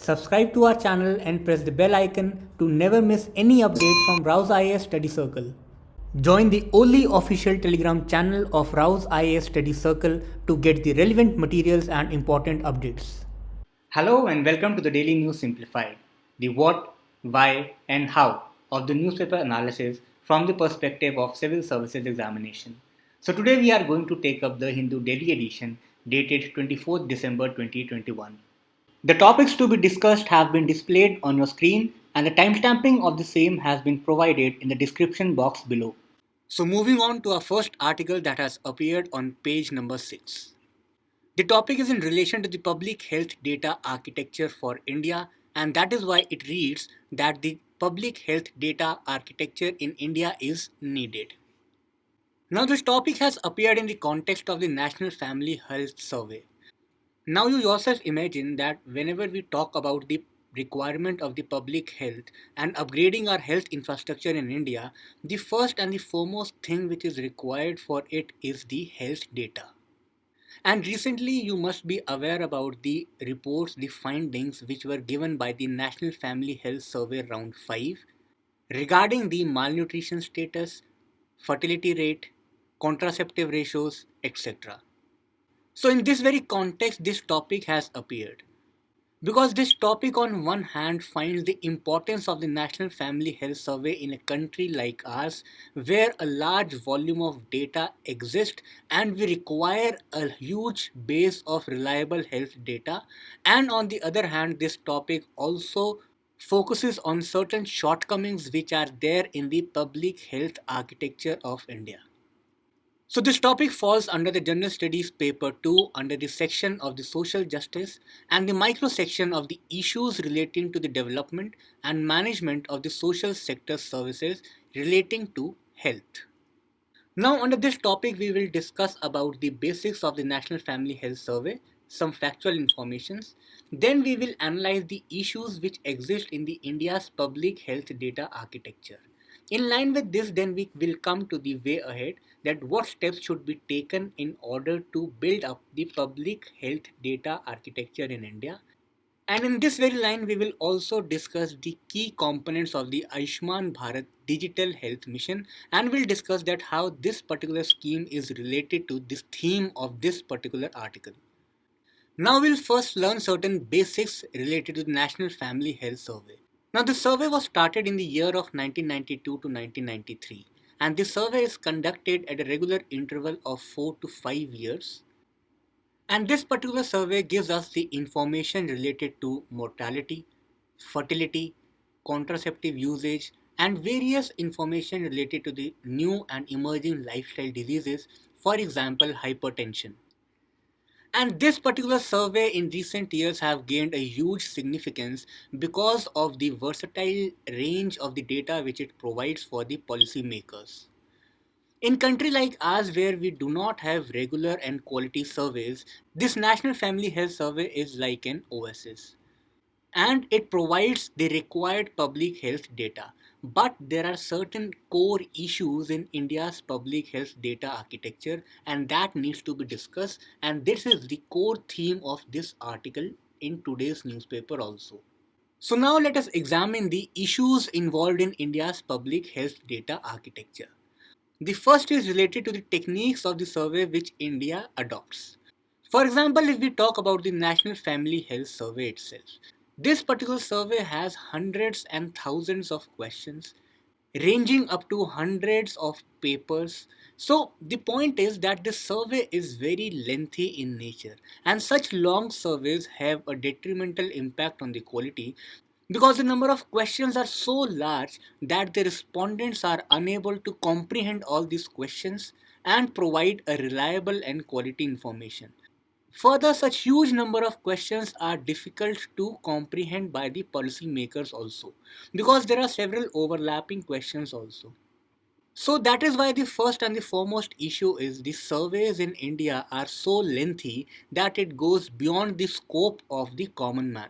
Subscribe to our channel and press the bell icon to never miss any update from Rouse IAS Study Circle. Join the only official Telegram channel of Rouse IAS Study Circle to get the relevant materials and important updates. Hello and welcome to the Daily News Simplified, the what, why, and how of the newspaper analysis from the perspective of civil services examination. So today we are going to take up the Hindu Daily edition dated 24th December 2021. The topics to be discussed have been displayed on your screen and the timestamping of the same has been provided in the description box below. So moving on to our first article that has appeared on page number 6. The topic is in relation to the public health data architecture for India, and that is why it reads that the public health data architecture in India is needed. Now this topic has appeared in the context of the National Family Health Survey. Now you yourself imagine that whenever we talk about the requirement of the public health and upgrading our health infrastructure in India, the first and the foremost thing which is required for it is the health data. And recently you must be aware about the reports, the findings which were given by the National Family Health Survey Round 5 regarding the malnutrition status, fertility rate, contraceptive ratios, etc. So in this very context, this topic has appeared. Because this topic on one hand finds the importance of the National Family Health Survey in a country like ours, where a large volume of data exists and we require a huge base of reliable health data. And on the other hand, this topic also focuses on certain shortcomings which are there in the public health architecture of India. So this topic falls under the General Studies Paper 2 under the section of the social justice and the micro section of the issues relating to the development and management of the social sector services relating to health. Now under this topic we will discuss about the basics of the National Family Health Survey, some factual informations. Then we will analyze the issues which exist in the India's public health data architecture. In line with this, then we will come to the way ahead that what steps should be taken in order to build up the public health data architecture in India. And in this very line, we will also discuss the key components of the Ayushman Bharat Digital Health Mission, and we'll discuss that how this particular scheme is related to this theme of this particular article. Now we'll first learn certain basics related to the National Family Health Survey. Now the survey was started in the year of 1992 to 1993 and the survey is conducted at a regular interval of 4 to 5 years. And this particular survey gives us the information related to mortality, fertility, contraceptive usage and various information related to the new and emerging lifestyle diseases, for example hypertension. And this particular survey in recent years have gained a huge significance because of the versatile range of the data which it provides for the policymakers. In country like ours where we do not have regular and quality surveys, this National Family Health Survey is like an oasis and it provides the required public health data. But there are certain core issues in India's public health data architecture and that needs to be discussed, and this is the core theme of this article in today's newspaper also. So now let us examine the issues involved in India's public health data architecture. The first is related to the techniques of the survey which India adopts. For example, if we talk about the National Family Health Survey itself, this particular survey has hundreds and thousands of questions ranging up to hundreds of papers. So the point is that this survey is very lengthy in nature and such long surveys have a detrimental impact on the quality because the number of questions are so large that the respondents are unable to comprehend all these questions and provide a reliable and quality information. Further, such huge number of questions are difficult to comprehend by the policymakers also because there are several overlapping questions also. So that is why the first and the foremost issue is the surveys in India are so lengthy that it goes beyond the scope of the common man.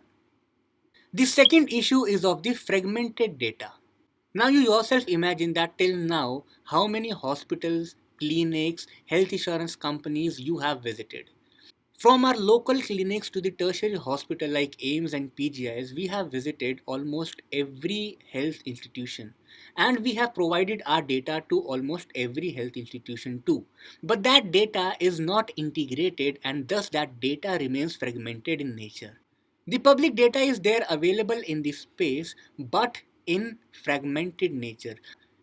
The second issue is of the fragmented data. Now you yourself imagine that till now how many hospitals, clinics, health insurance companies you have visited. From our local clinics to the tertiary hospital like AIMS and PGIs, we have visited almost every health institution and we have provided our data to almost every health institution too. But that data is not integrated and thus that data remains fragmented in nature. The public data is there available in the space but in fragmented nature.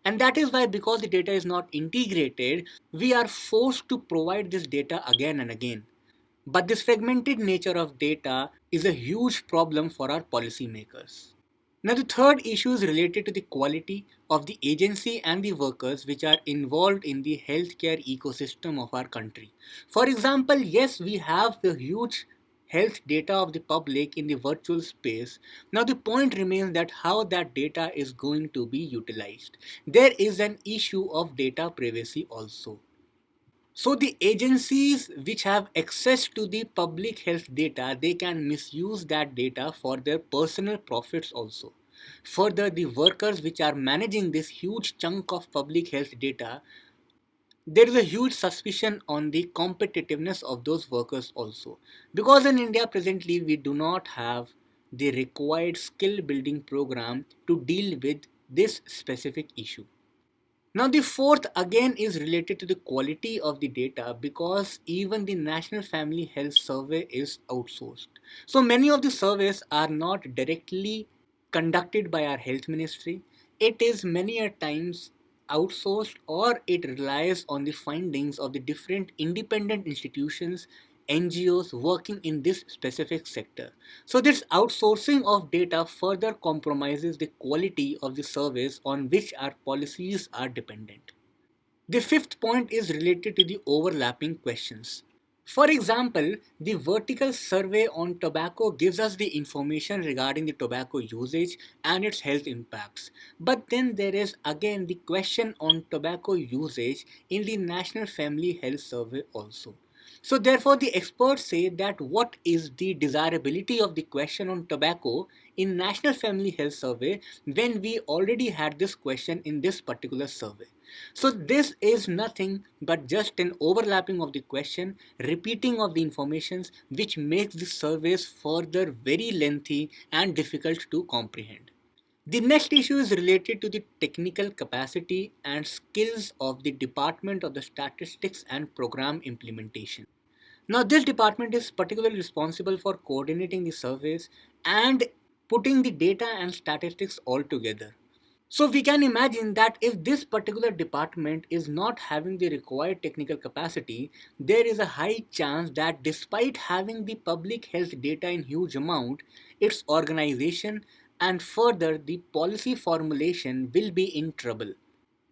And that is why, because the data is not integrated, we are forced to provide this data again and again. But this fragmented nature of data is a huge problem for our policymakers. Now, the third issue is related to the quality of the agency and the workers which are involved in the healthcare ecosystem of our country. For example, yes, we have the huge health data of the public in the virtual space. Now, the point remains that how that data is going to be utilized. There is an issue of data privacy also. So the agencies which have access to the public health data, they can misuse that data for their personal profits also. Further, the workers which are managing this huge chunk of public health data, there is a huge suspicion on the competitiveness of those workers also. Because in India presently we do not have the required skill building program to deal with this specific issue. Now, the fourth again is related to the quality of the data because even the National Family Health Survey is outsourced. So, many of the surveys are not directly conducted by our health ministry. It is many a times outsourced or it relies on the findings of the different independent institutions, NGOs working in this specific sector. So, this outsourcing of data further compromises the quality of the service on which our policies are dependent. The fifth point is related to the overlapping questions. For example, the vertical survey on tobacco gives us the information regarding the tobacco usage and its health impacts. But then there is again the question on tobacco usage in the National Family Health Survey also. So therefore the experts say that what is the desirability of the question on tobacco in National Family Health Survey when we already had this question in this particular survey. So this is nothing but just an overlapping of the question, repeating of the informations which makes the surveys further very lengthy and difficult to comprehend. The next issue is related to the technical capacity and skills of the Department of the Statistics and Program Implementation. Now, this department is particularly responsible for coordinating the surveys and putting the data and statistics all together. So we can imagine that if this particular department is not having the required technical capacity, there is a high chance that despite having the public health data in huge amount, its organization and further the policy formulation will be in trouble.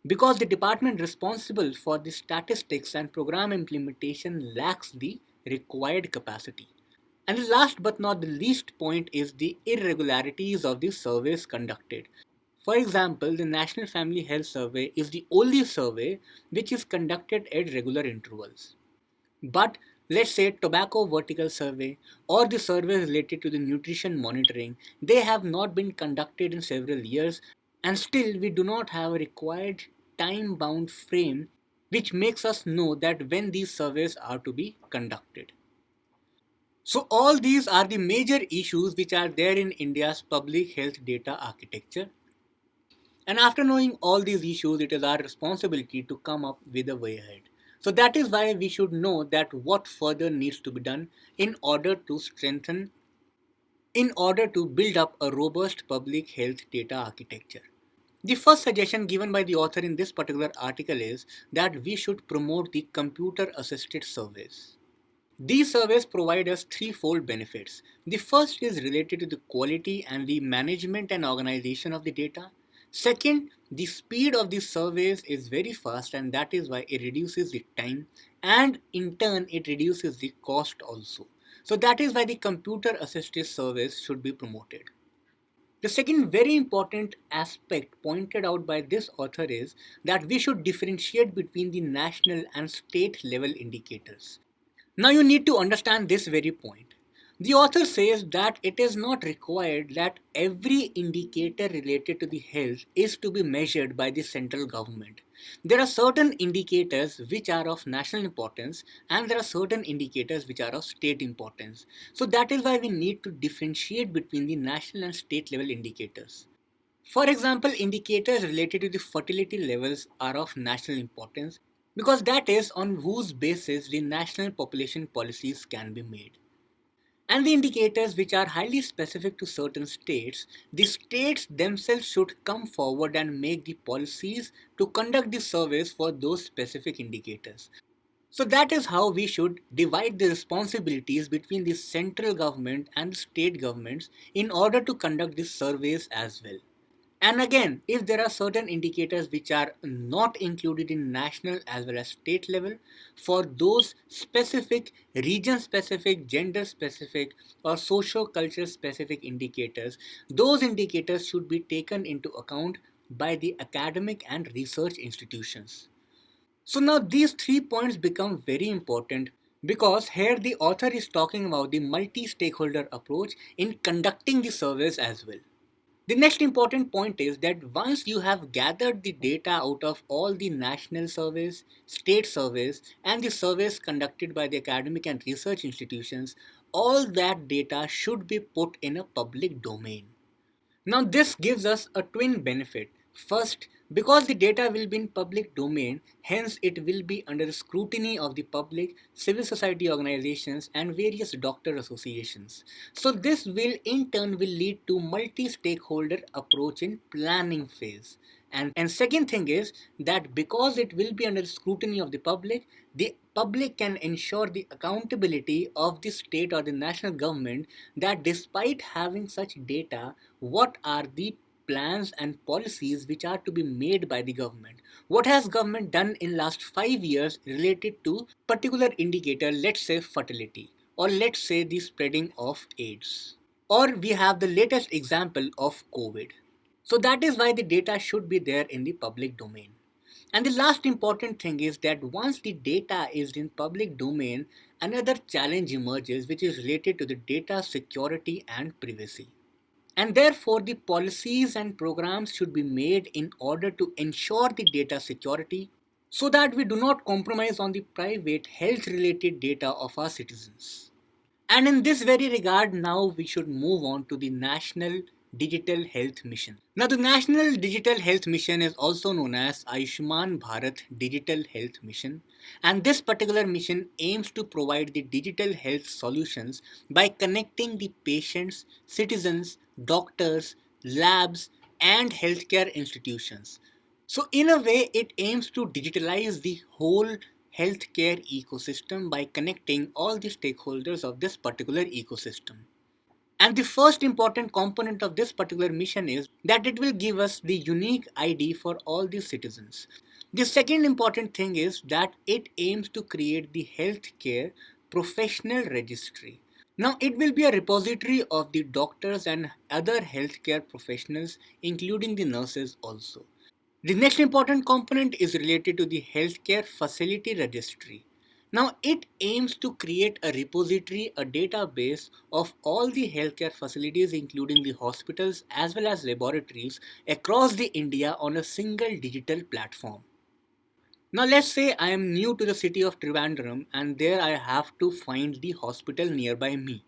Because the department responsible for the statistics and program implementation lacks the required capacity. And the last but not the least point is the irregularities of the surveys conducted. For example, the National Family Health Survey is the only survey which is conducted at regular intervals. But let's say tobacco vertical survey or the survey related to the nutrition monitoring, they have not been conducted in several years and still we do not have a required time bound frame which makes us know that when these surveys are to be conducted. So all these are the major issues which are there in India's public health data architecture. And after knowing all these issues, it is our responsibility to come up with a way ahead. So that is why we should know that what further needs to be done in order to build up a robust public health data architecture. The first suggestion given by the author in this particular article is that we should promote the computer assisted surveys. These surveys provide us threefold benefits. The first is related to the quality and the management and organization of the data. Second, the speed of these surveys is very fast and that is why it reduces the time and in turn it reduces the cost also. So that is why the computer assisted surveys should be promoted. The second very important aspect pointed out by this author is that we should differentiate between the national and state level indicators. Now you need to understand this very point. The author says that it is not required that every indicator related to the health is to be measured by the central government. There are certain indicators which are of national importance and there are certain indicators which are of state importance. So that is why we need to differentiate between the national and state level indicators. For example, indicators related to the fertility levels are of national importance because that is on whose basis the national population policies can be made. And the indicators which are highly specific to certain states, the states themselves should come forward and make the policies to conduct the surveys for those specific indicators. So that is how we should divide the responsibilities between the central government and the state governments in order to conduct these surveys as well. And again, if there are certain indicators which are not included in national as well as state level, for those specific, region specific, gender specific, or socio cultural specific indicators, those indicators should be taken into account by the academic and research institutions. So now these 3 points become very important because here the author is talking about the multi stakeholder approach in conducting the surveys as well. The next important point is that once you have gathered the data out of all the national surveys, state surveys, and the surveys conducted by the academic and research institutions, all that data should be put in a public domain. Now, this gives us a twin benefit. First, because the data will be in public domain, hence it will be under the scrutiny of the public, civil society organizations and various doctor associations. So this will in turn will lead to multi-stakeholder approach in planning phase. And second thing is that because it will be under the scrutiny of the public can ensure the accountability of the state or the national government that despite having such data, what are the plans and policies which are to be made by the government. What has government done in last 5 years related to particular indicator, let's say fertility, or let's say the spreading of AIDS, or we have the latest example of COVID. So that is why the data should be there in the public domain. And the last important thing is that once the data is in public domain, another challenge emerges which is related to the data security and privacy. And therefore, the policies and programs should be made in order to ensure the data security so that we do not compromise on the private health related data of our citizens. And in this very regard, now we should move on to the National Digital Health Mission. Now, the National Digital Health Mission is also known as Ayushman Bharat Digital Health Mission, and this particular mission aims to provide the digital health solutions by connecting the patients, citizens, doctors, labs, and healthcare institutions. So, in a way, it aims to digitalize the whole healthcare ecosystem by connecting all the stakeholders of this particular ecosystem. And the first important component of this particular mission is that it will give us the unique ID for all the citizens. The second important thing is that it aims to create the healthcare professional registry. Now, it will be a repository of the doctors and other healthcare professionals, including the nurses also. The next important component is related to the healthcare facility registry. Now, it aims to create a repository, a database of all the healthcare facilities, including the hospitals as well as laboratories across the India on a single digital platform. Now, let's say I am new to the city of Trivandrum and there I have to find the hospital nearby me.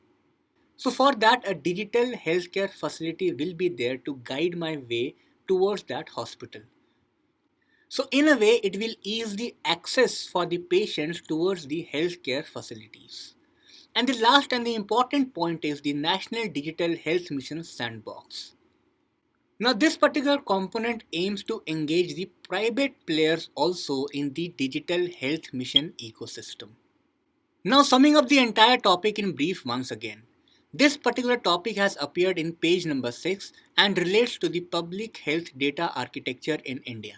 So, for that, a digital healthcare facility will be there to guide my way towards that hospital. So in a way, it will ease the access for the patients towards the healthcare facilities. And the last and the important point is the National Digital Health Mission Sandbox. Now this particular component aims to engage the private players also in the digital health mission ecosystem. Now summing up the entire topic in brief once again. This particular topic has appeared in page number 6 and relates to the public health data architecture in India.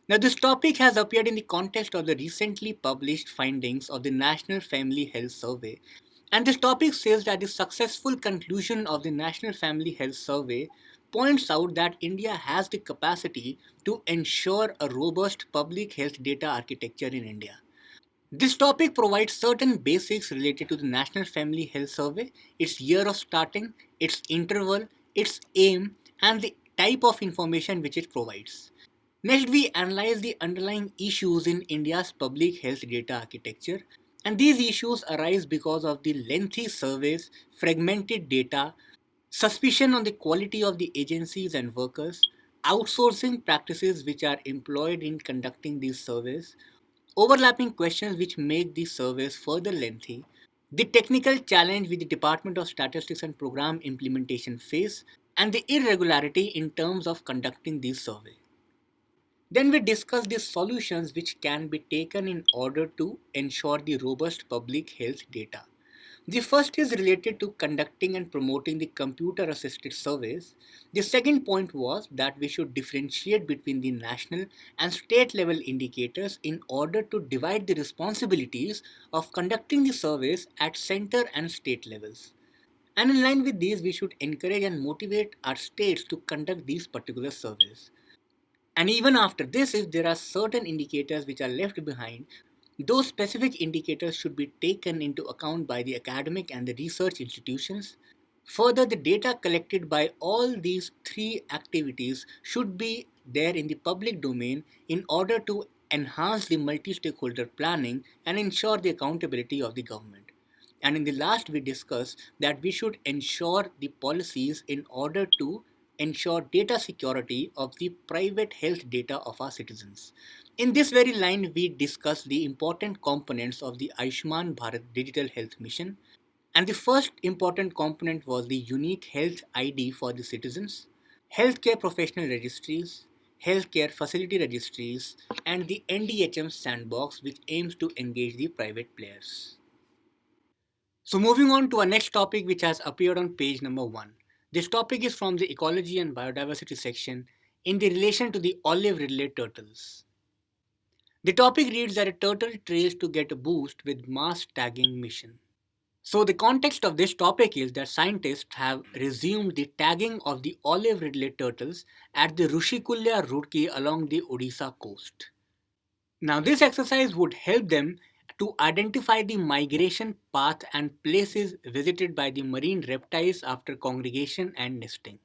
Now, this topic has appeared in the context of the recently published findings of the National Family Health Survey. And this topic says that the successful conclusion of the National Family Health Survey points out that India has the capacity to ensure a robust public health data architecture in India. This topic provides certain basics related to the National Family Health Survey, its year of starting, its interval, its aim, and the type of information which it provides. Next, we analyze the underlying issues in India's public health data architecture. And these issues arise because of the lengthy surveys, fragmented data, suspicion on the quality of the agencies and workers, outsourcing practices which are employed in conducting these surveys, overlapping questions which make these surveys further lengthy, the technical challenge with the Department of Statistics and Program Implementation face, and the irregularity in terms of conducting these surveys. Then we discuss the solutions which can be taken in order to ensure the robust public health data. The first is related to conducting and promoting the computer assisted surveys. The second point was that we should differentiate between the national and state level indicators in order to divide the responsibilities of conducting the surveys at center and state levels. And in line with these, we should encourage and motivate our states to conduct these particular surveys. And even after this, if there are certain indicators which are left behind, those specific indicators should be taken into account by the academic and the research institutions. Further, the data collected by all these three activities should be there in the public domain in order to enhance the multi stakeholder planning and ensure the accountability of the government. And in the last, we discussed that we should ensure the policies in order to ensure data security of the private health data of our citizens. In this very line, we discussed the important components of the Ayushman Bharat Digital Health Mission. And the first important component was the unique health ID for the citizens, healthcare professional registries, healthcare facility registries, and the NDHM sandbox, which aims to engage the private players. So, moving on to our next topic, which has appeared on page number 1. This topic is from the Ecology and Biodiversity section in the relation to the olive ridley turtles. The topic reads that a turtle trails to get a boost with mass tagging mission. So the context of this topic is that scientists have resumed the tagging of the olive ridley turtles at the Rushikulya Roorkee along the Odisha coast. Now this exercise would help them to identify the migration path and places visited by the marine reptiles after congregation and nesting.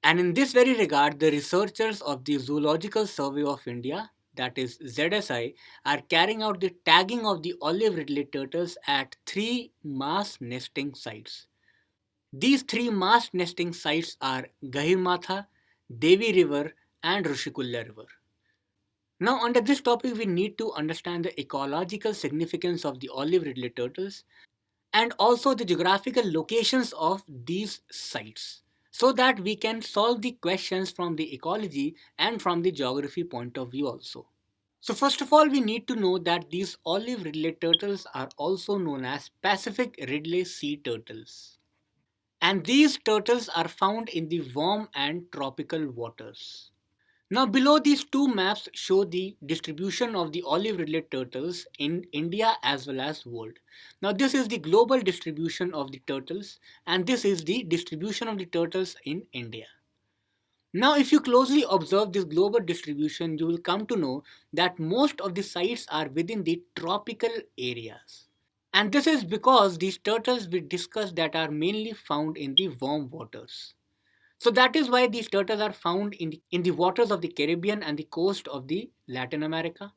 And in this very regard, the researchers of the Zoological Survey of India, that is ZSI, are carrying out the tagging of the olive ridley turtles at three mass nesting sites. These three mass nesting sites are Gahirmatha, Devi River, and Rushikulya River. Now, under this topic, we need to understand the ecological significance of the olive ridley turtles and also the geographical locations of these sites so that we can solve the questions from the ecology and from the geography point of view also. So first of all, we need to know that these olive ridley turtles are also known as Pacific ridley sea turtles. And these turtles are found in the warm and tropical waters. Now below, these two maps show the distribution of the olive ridley turtles in India as well as world. Now this is the global distribution of the turtles and this is the distribution of the turtles in India. Now if you closely observe this global distribution, you will come to know that most of the sites are within the tropical areas. And this is because these turtles we discussed that are mainly found in the warm waters. So that is why these turtles are found in the waters of the Caribbean and the coast of the Latin America,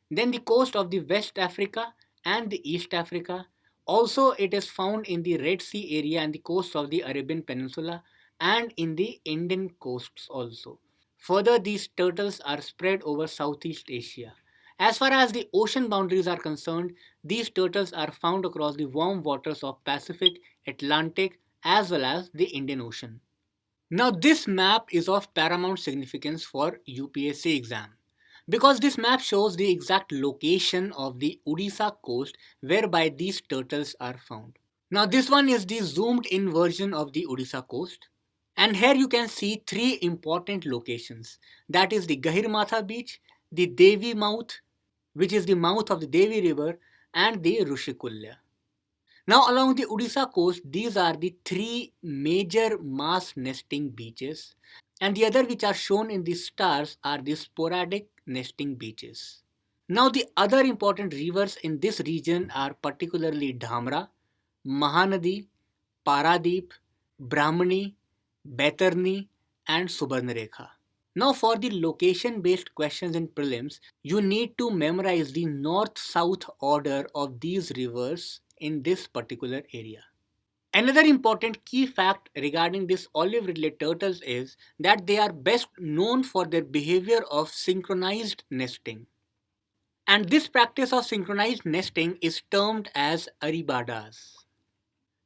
then the coast of the West Africa and the East Africa. Also, it is found in the Red Sea area and the coast of the Arabian Peninsula and in the Indian coasts also. Further, these turtles are spread over Southeast Asia. As far as the ocean boundaries are concerned, these turtles are found across the warm waters of Pacific, Atlantic, as well as the Indian Ocean. Now this map is of paramount significance for UPSC exam because this map shows the exact location of the Odisha coast whereby these turtles are found. Now this one is the zoomed in version of the Odisha coast and here you can see three important locations, that is the Gahirmatha beach, the Devi mouth which is the mouth of the Devi river and the Rushikulya. Now along the Odisha coast, these are the three major mass nesting beaches and the other which are shown in the stars are the sporadic nesting beaches. Now the other important rivers in this region are particularly Dhamra, Mahanadi, Paradeep, Brahmani, Baitarni and Subarnarekha. Now for the location based questions in prelims, you need to memorize the north-south order of these rivers in this particular area. Another important key fact regarding these olive ridley turtles is that they are best known for their behavior of synchronized nesting. And this practice of synchronized nesting is termed as aribadas.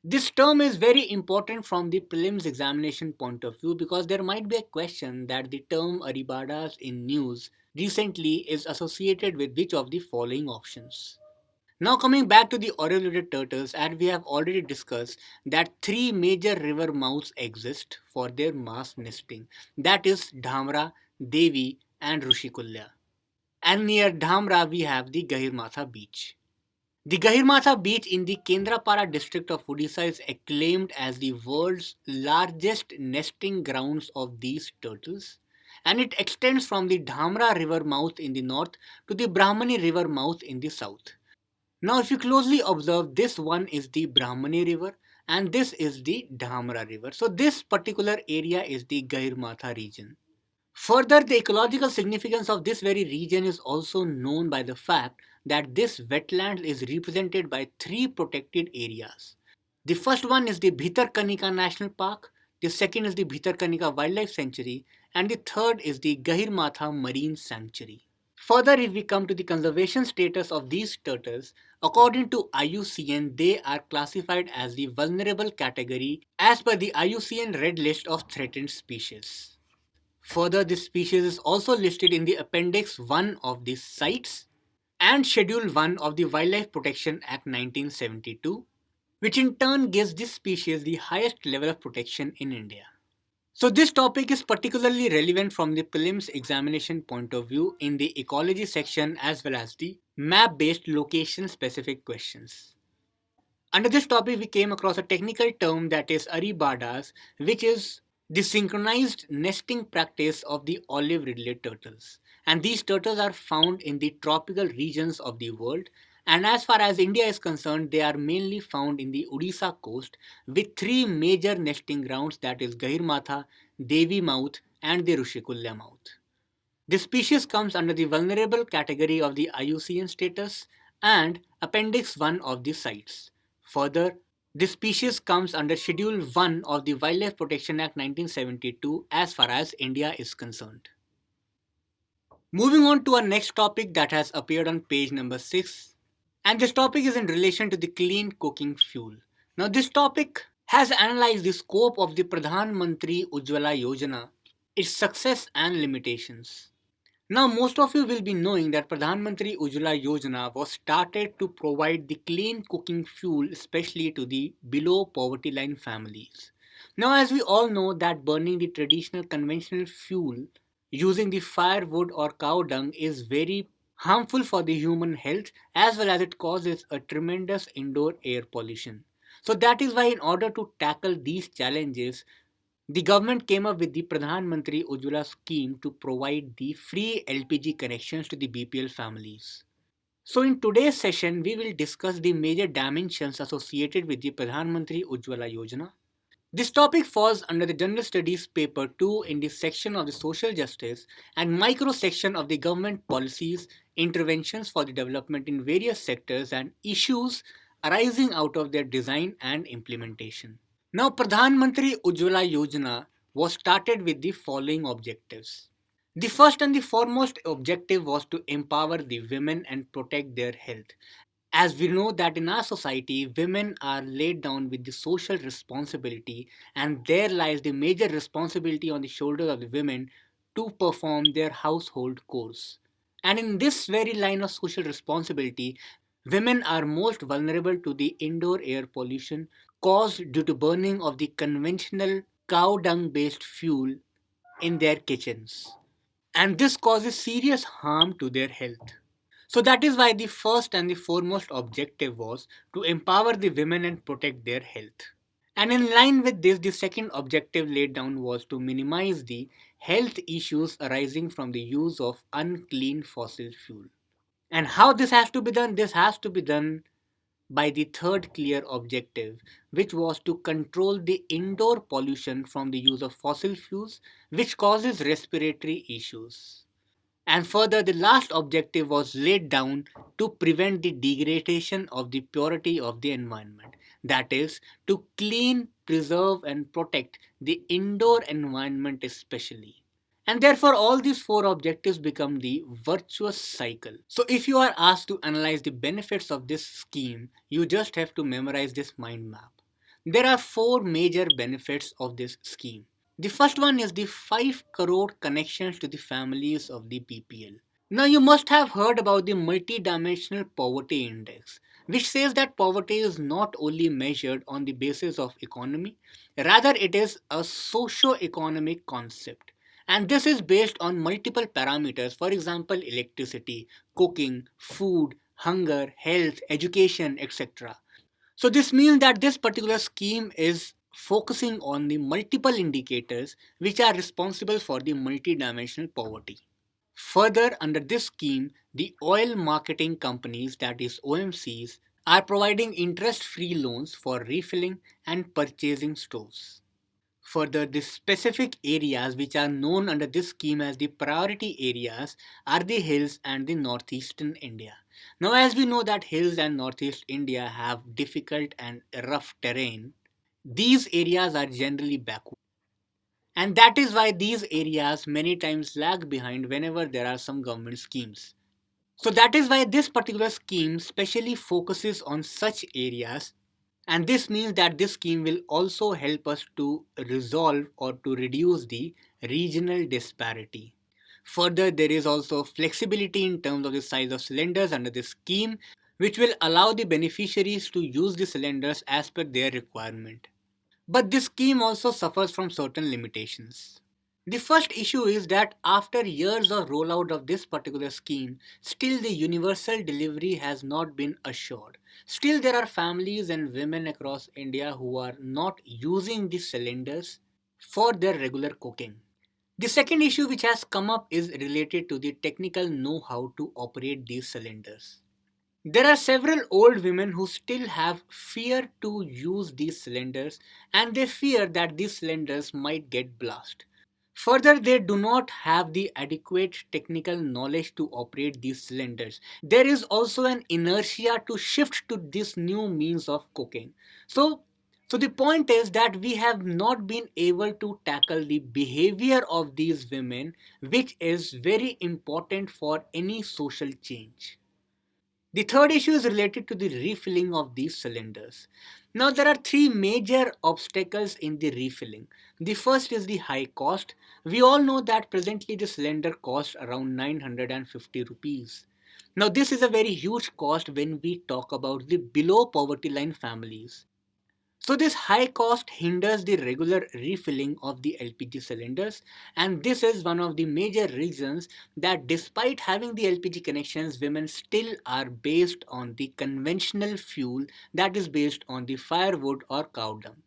This term is very important from the prelims examination point of view because there might be a question that the term aribadas in news recently is associated with which of the following options. Now coming back to the olive-ridled turtles, as we have already discussed that three major river mouths exist for their mass nesting, that is Dhamra, Devi and Rushikulya. And near Dhamra we have the Gahirmatha beach. The Gahirmatha beach in the Kendrapara district of Odisha is acclaimed as the world's largest nesting grounds of these turtles, and it extends from the Dhamra river mouth in the north to the Brahmani river mouth in the south. Now if you closely observe, this one is the Brahmani river and this is the Dhamra river. So this particular area is the Gahirmatha region. Further, the ecological significance of this very region is also known by the fact that this wetland is represented by three protected areas. The first one is the Bhitarkanika National Park, the second is the Bhitarkanika Wildlife Sanctuary, and the third is the Gahirmatha Marine Sanctuary. Further, if we come to the conservation status of these turtles, according to IUCN, they are classified as the vulnerable category as per the IUCN Red List of Threatened Species. Further, this species is also listed in the Appendix 1 of the CITES and Schedule 1 of the Wildlife Protection Act 1972, which in turn gives this species the highest level of protection in India. So this topic is particularly relevant from the prelims examination point of view in the ecology section as well as the map-based location-specific questions. Under this topic, we came across a technical term that is aribadas, which is the synchronized nesting practice of the olive ridley turtles. And these turtles are found in the tropical regions of the world. And as far as India is concerned, they are mainly found in the Odisha coast with three major nesting grounds, that is Gahirmatha, Devi Mouth and the Rushikulya Mouth. This species comes under the vulnerable category of the IUCN status and Appendix 1 of the CITES. Further, this species comes under Schedule 1 of the Wildlife Protection Act 1972 as far as India is concerned. Moving on to our next topic that has appeared on page number 6, and this topic is in relation to the clean cooking fuel. Now this topic has analyzed the scope of the Pradhan Mantri Ujjwala Yojana, its success and limitations. Now most of you will be knowing that Pradhan Mantri Ujjwala Yojana was started to provide the clean cooking fuel especially to the below poverty line families. Now as we all know that burning the traditional conventional fuel using the firewood or cow dung is very harmful for the human health as well as it causes a tremendous indoor air pollution. So that is why in order to tackle these challenges, the government came up with the Pradhan Mantri Ujjwala scheme to provide the free LPG connections to the BPL families. So in today's session, we will discuss the major dimensions associated with the Pradhan Mantri Ujjwala Yojana. This topic falls under the General Studies paper 2 in the section of the social justice and micro section of the government policies, interventions for the development in various sectors and issues arising out of their design and implementation. Now, Pradhan Mantri Ujjwala Yojana was started with the following objectives. The first and the foremost objective was to empower the women and protect their health. As we know that in our society, women are laid down with the social responsibility and there lies the major responsibility on the shoulders of the women to perform their household chores. And in this very line of social responsibility, women are most vulnerable to the indoor air pollution caused due to burning of the conventional cow dung based fuel in their kitchens. And this causes serious harm to their health. So that is why the first and the foremost objective was to empower the women and protect their health. And in line with this, the second objective laid down was to minimize the health issues arising from the use of unclean fossil fuel. And how this has to be done? This has to be done by the third clear objective, which was to control the indoor pollution from the use of fossil fuels, which causes respiratory issues. And further, the last objective was laid down to prevent the degradation of the purity of the environment. That is, to clean, preserve, and protect the indoor environment, especially. And therefore, all these four objectives become the virtuous cycle. So, if you are asked to analyze the benefits of this scheme, you just have to memorize this mind map. There are four major benefits of this scheme. The first one is the 5 crore connections to the families of the BPL. Now, you must have heard about the multidimensional poverty index, which says that poverty is not only measured on the basis of economy, rather, it is a socio-economic concept. And this is based on multiple parameters, for example, electricity, cooking, food, hunger, health, education, etc. So this means that this particular scheme is focusing on the multiple indicators which are responsible for the multidimensional poverty. Further, under this scheme, the oil marketing companies, that is OMCs, are providing interest-free loans for refilling and purchasing stores. Further, the specific areas which are known under this scheme as the priority areas are the hills and the northeastern India. Now, as we know that hills and northeast India have difficult and rough terrain, these areas are generally backward. And that is why these areas many times lag behind whenever there are some government schemes. So that is why this particular scheme specially focuses on such areas, and this means that this scheme will also help us to resolve or to reduce the regional disparity. Further, there is also flexibility in terms of the size of cylinders under this scheme, which will allow the beneficiaries to use the cylinders as per their requirement. But this scheme also suffers from certain limitations. The first issue is that after years of rollout of this particular scheme, still the universal delivery has not been assured. Still, there are families and women across India who are not using the cylinders for their regular cooking. The second issue which has come up is related to the technical know-how to operate these cylinders. There are several old women who still have fear to use these cylinders, and they fear that these cylinders might get blast. Further, they do not have the adequate technical knowledge to operate these cylinders. There is also an inertia to shift to this new means of cooking. So the point is that we have not been able to tackle the behavior of these women, which is very important for any social change. The third issue is related to the refilling of these cylinders. Now, there are three major obstacles in the refilling. The first is the high cost. We all know that presently the cylinder costs around 950 rupees. Now, this is a very huge cost when we talk about the below poverty line families. So this high cost hinders the regular refilling of the LPG cylinders, and this is one of the major reasons that despite having the LPG connections, women still are based on the conventional fuel, that is based on the firewood or cow dung.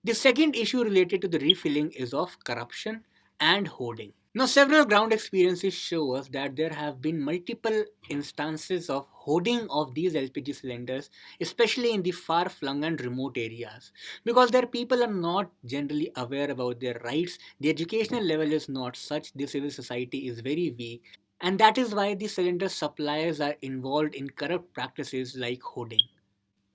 The second issue related to the refilling is of corruption and hoarding. Now, several ground experiences show us that there have been multiple instances of hoarding of these LPG cylinders, especially in the far flung and remote areas, because their people are not generally aware about their rights, the educational level is not such, the civil society is very weak, and that is why the cylinder suppliers are involved in corrupt practices like hoarding,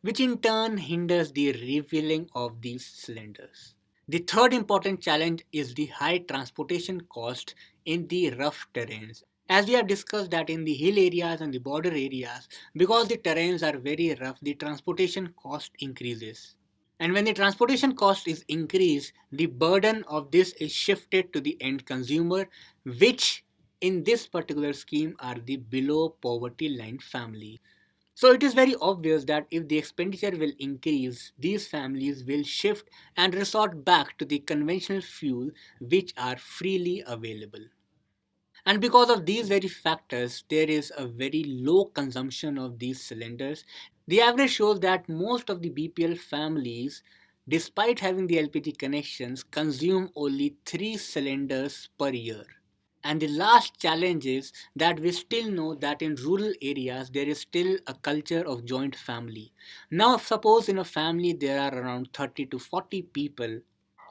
which in turn hinders the refilling of these cylinders. The third important challenge is the high transportation cost in the rough terrains. As we have discussed that in the hill areas and the border areas, because the terrains are very rough, the transportation cost increases. And when the transportation cost is increased, the burden of this is shifted to the end consumer, which in this particular scheme are the below poverty line families. So it is very obvious that if the expenditure will increase, these families will shift and resort back to the conventional fuel which are freely available. And because of these very factors, there is a very low consumption of these cylinders. The average shows that most of the BPL families, despite having the LPG connections, consume only 3 cylinders per year. And the last challenge is that we still know that in rural areas there is still a culture of joint family. Now, suppose in a family there are around 30 to 40 people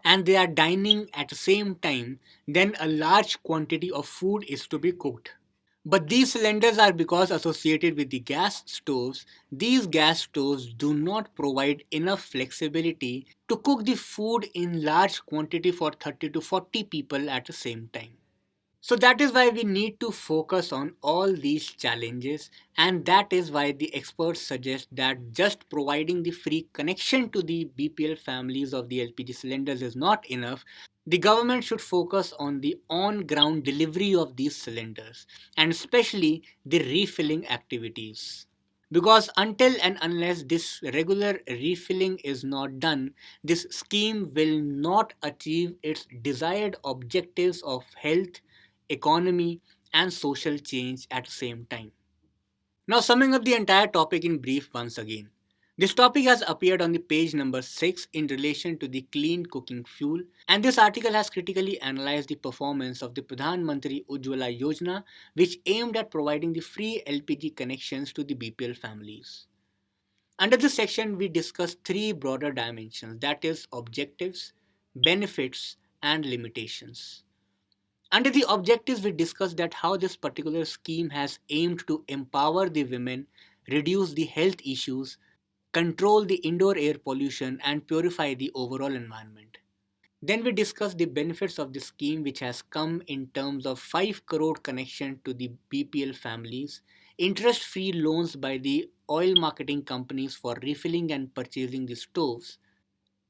and they are dining at the same time, then a large quantity of food is to be cooked. But these cylinders are because associated with the gas stoves. These gas stoves do not provide enough flexibility to cook the food in large quantity for 30 to 40 people at the same time. So that is why we need to focus on all these challenges, and that is why the experts suggest that just providing the free connection to the BPL families of the LPG cylinders is not enough. The government should focus on the on ground delivery of these cylinders and especially the refilling activities. Because until and unless this regular refilling is not done, this scheme will not achieve its desired objectives of health, economy, and social change at the same time. Now, summing up the entire topic in brief once again. This topic has appeared on the page number 6 in relation to the clean cooking fuel, and this article has critically analyzed the performance of the Pradhan Mantri Ujjwala Yojana, which aimed at providing the free LPG connections to the BPL families. Under this section, we discuss three broader dimensions, that is, objectives, benefits, and limitations. Under the objectives, we discussed that how this particular scheme has aimed to empower the women, reduce the health issues, control the indoor air pollution, and purify the overall environment. Then we discussed the benefits of the scheme, which has come in terms of 5 crore connection to the BPL families, interest free loans by the oil marketing companies for refilling and purchasing the stoves,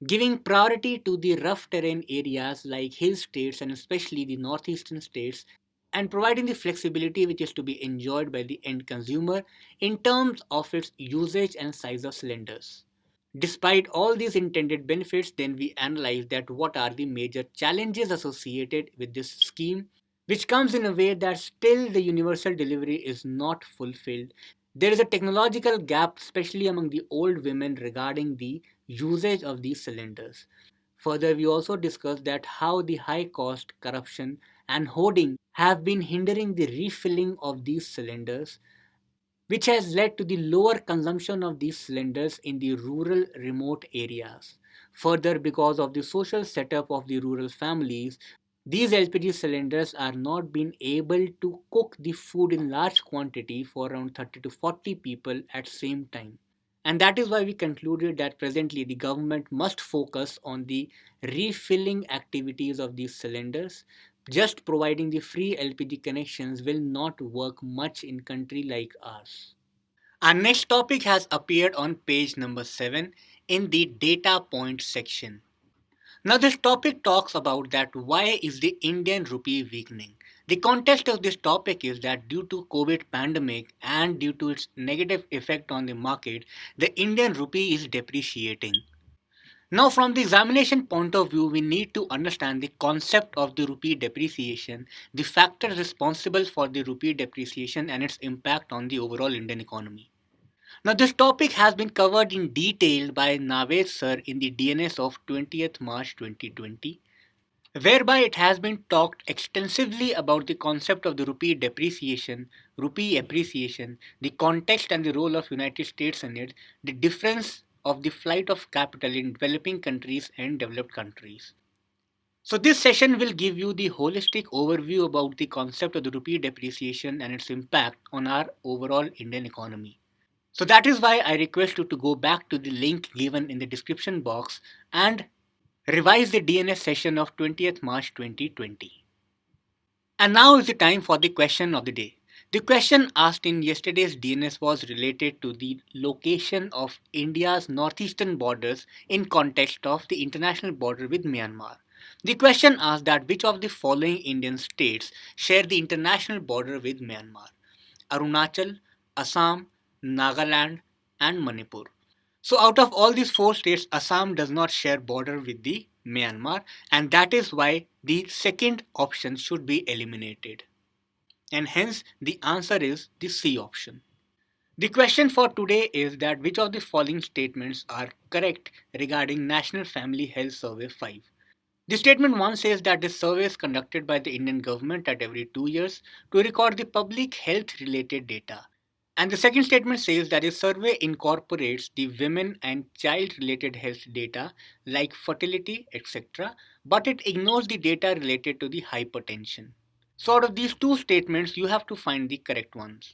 giving priority to the rough terrain areas like hill states and especially the northeastern states, and providing the flexibility which is to be enjoyed by the end consumer in terms of its usage and size of cylinders. Despite all these intended benefits, then we analyze that what are the major challenges associated with this scheme, which comes in a way that still the universal delivery is not fulfilled. There is a technological gap, especially among the old women, regarding the usage of these cylinders. Further, we also discussed that how the high cost, corruption, and hoarding have been hindering the refilling of these cylinders, which has led to the lower consumption of these cylinders in the rural remote areas. Further, because of the social setup of the rural families, these LPG cylinders are not being able to cook the food in large quantity for around 30 to 40 people at same time. And that is why we concluded that presently the government must focus on the refilling activities of these cylinders. Just providing the free LPG connections will not work much in country like ours. Our next topic has appeared on page number 7 in the data points section. Now this topic talks about that why is the Indian rupee weakening. The context of this topic is that due to COVID pandemic and due to its negative effect on the market, the Indian rupee is depreciating. Now from the examination point of view, we need to understand the concept of the rupee depreciation, the factors responsible for the rupee depreciation and its impact on the overall Indian economy. Now, this topic has been covered in detail by Naved sir in the DNS of 20th March 2020, whereby it has been talked extensively about the concept of the rupee depreciation, rupee appreciation, the context and the role of United States in it, the difference of the flight of capital in developing countries and developed countries. So this session will give you the holistic overview about the concept of the rupee depreciation and its impact on our overall Indian economy. So that is why I request you to go back to the link given in the description box and revise the DNS session of 20th March 2020. And now is the time for the question of the day. The question asked in yesterday's DNS was related to the location of India's northeastern borders in context of the international border with Myanmar. The question asked that which of the following Indian states share the international border with Myanmar? Arunachal, Assam, Nagaland, and Manipur. So out of all these four states, Assam does not share border with the Myanmar, and that is why the second option should be eliminated. And hence the answer is the C option. The question for today is that which of the following statements are correct regarding National Family Health Survey 5? The statement 1 says that this survey is conducted by the Indian government at every 2 years to record the public health related data. And the second statement says that the survey incorporates the women and child related health data like fertility, etc., but it ignores the data related to the hypertension. So, out of these two statements, you have to find the correct ones.